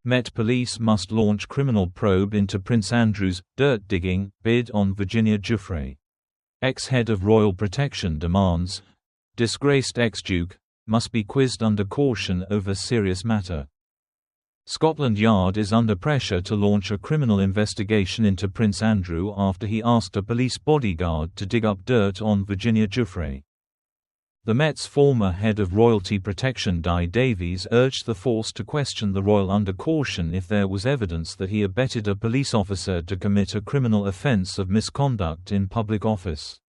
Met Police must launch criminal probe into Prince Andrew's dirt-digging bid on Virginia Giuffre. Ex-head of Royal Protection demands disgraced ex-duke must be quizzed under caution over serious matter. Scotland Yard is under pressure to launch a criminal investigation into Prince Andrew after he asked a police bodyguard to dig up dirt on Virginia Giuffre. The Met's former head of royalty protection Di Davies urged the force to question the royal under caution if there was evidence that he abetted a police officer to commit a criminal offence of misconduct in public office.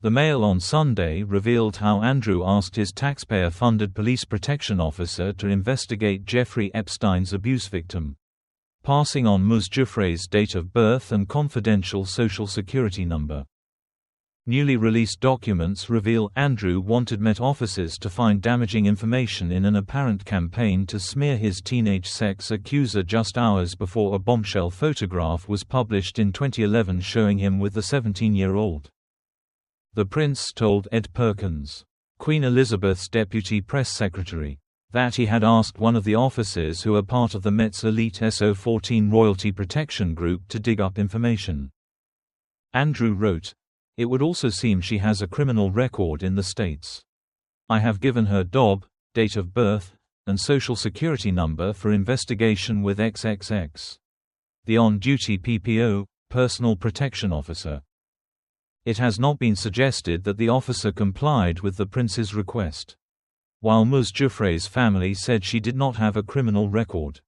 The Mail on Sunday revealed how Andrew asked his taxpayer-funded police protection officer to investigate Jeffrey Epstein's abuse victim, passing on Ms. Giuffre's date of birth and confidential social security number. Newly released documents reveal Andrew wanted Met officers to find damaging information in an apparent campaign to smear his teenage sex accuser just hours before a bombshell photograph was published in 2011 showing him with the 17-year-old. The Prince told Ed Perkins, Queen Elizabeth's deputy press secretary, that he had asked one of the officers who are part of the Met's elite SO14 royalty protection group to dig up information. Andrew wrote, "It would also seem she has a criminal record in the States. I have given her DOB, date of birth, and social security number for investigation with XXX. The on-duty PPO, personal protection officer. It has not been suggested that the officer complied with the Prince's request." While Ms. Giuffre's family said she did not have a criminal record.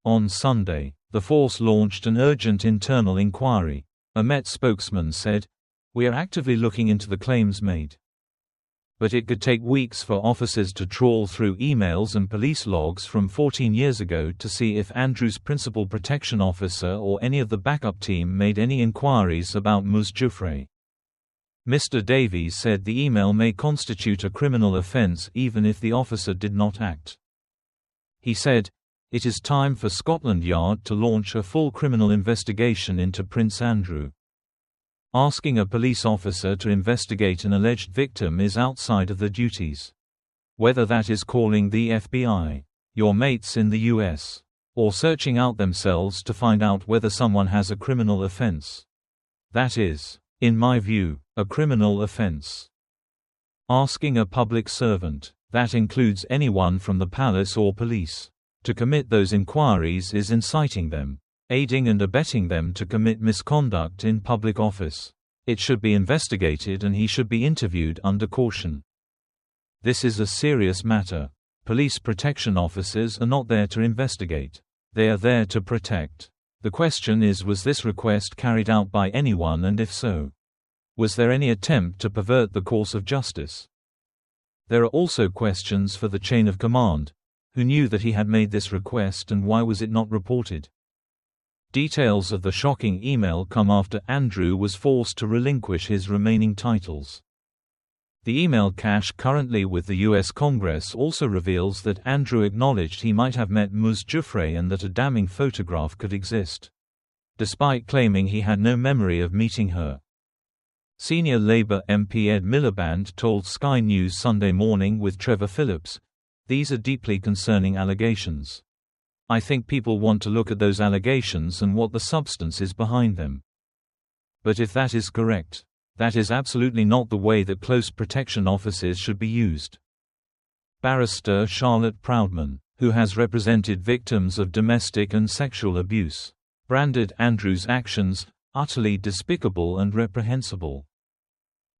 On Sunday, the force launched an urgent internal inquiry. A Met spokesman said, "We are actively looking into the claims made. But it could take weeks for officers to trawl through emails and police logs from 14 years ago to see if Andrew's principal protection officer or any of the backup team made any inquiries about Ms. Giuffre." Mr. Davies said the email may constitute a criminal offence even if the officer did not act. He said, "It is time for Scotland Yard to launch a full criminal investigation into Prince Andrew. Asking a police officer to investigate an alleged victim is outside of their duties. Whether that is calling the FBI, your mates in the US, or searching out themselves to find out whether someone has a criminal offense. That is, in my view, a criminal offense. Asking a public servant, that includes anyone from the palace or police, to commit those inquiries is inciting them, aiding and abetting them to commit misconduct in public office. It should be investigated and he should be interviewed under caution. This is a serious matter. Police protection officers are not there to investigate. They are there to protect. The question is, was this request carried out by anyone, and if so, was there any attempt to pervert the course of justice? There are also questions for the chain of command. Who knew that he had made this request and why was it not reported? Details of the shocking email come after Andrew was forced to relinquish his remaining titles. The email cache currently with the U.S. Congress also reveals that Andrew acknowledged he might have met Ms. Giuffre and that a damning photograph could exist, despite claiming he had no memory of meeting her. Senior Labour MP Ed Miliband told Sky News Sunday Morning with Trevor Phillips, "These are deeply concerning allegations. I think people want to look at those allegations and what the substance is behind them. But if that is correct, that is absolutely not the way that close protection officers should be used." Barrister Charlotte Proudman, who has represented victims of domestic and sexual abuse, branded Andrew's actions utterly despicable and reprehensible.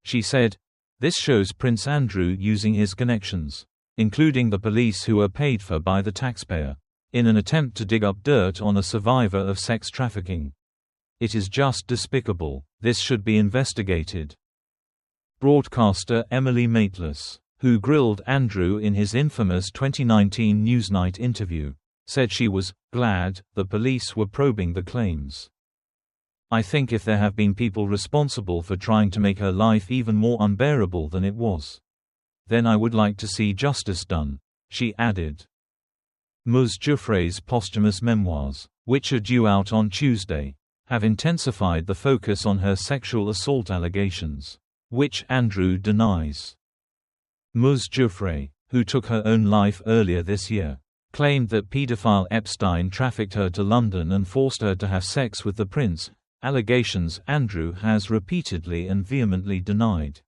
She said, "This shows Prince Andrew using his connections, including the police who are paid for by the taxpayer, in an attempt to dig up dirt on a survivor of sex trafficking. It is just despicable. This should be investigated." Broadcaster Emily Maitlis, who grilled Andrew in his infamous 2019 Newsnight interview, said she was glad the police were probing the claims. "I think if there have been people responsible for trying to make her life even more unbearable than it was, then I would like to see justice done," she added. Ms. Giuffre's posthumous memoirs, which are due out on Tuesday, have intensified the focus on her sexual assault allegations, which Andrew denies. Ms. Giuffre, who took her own life earlier this year, claimed that paedophile Epstein trafficked her to London and forced her to have sex with the prince, allegations Andrew has repeatedly and vehemently denied.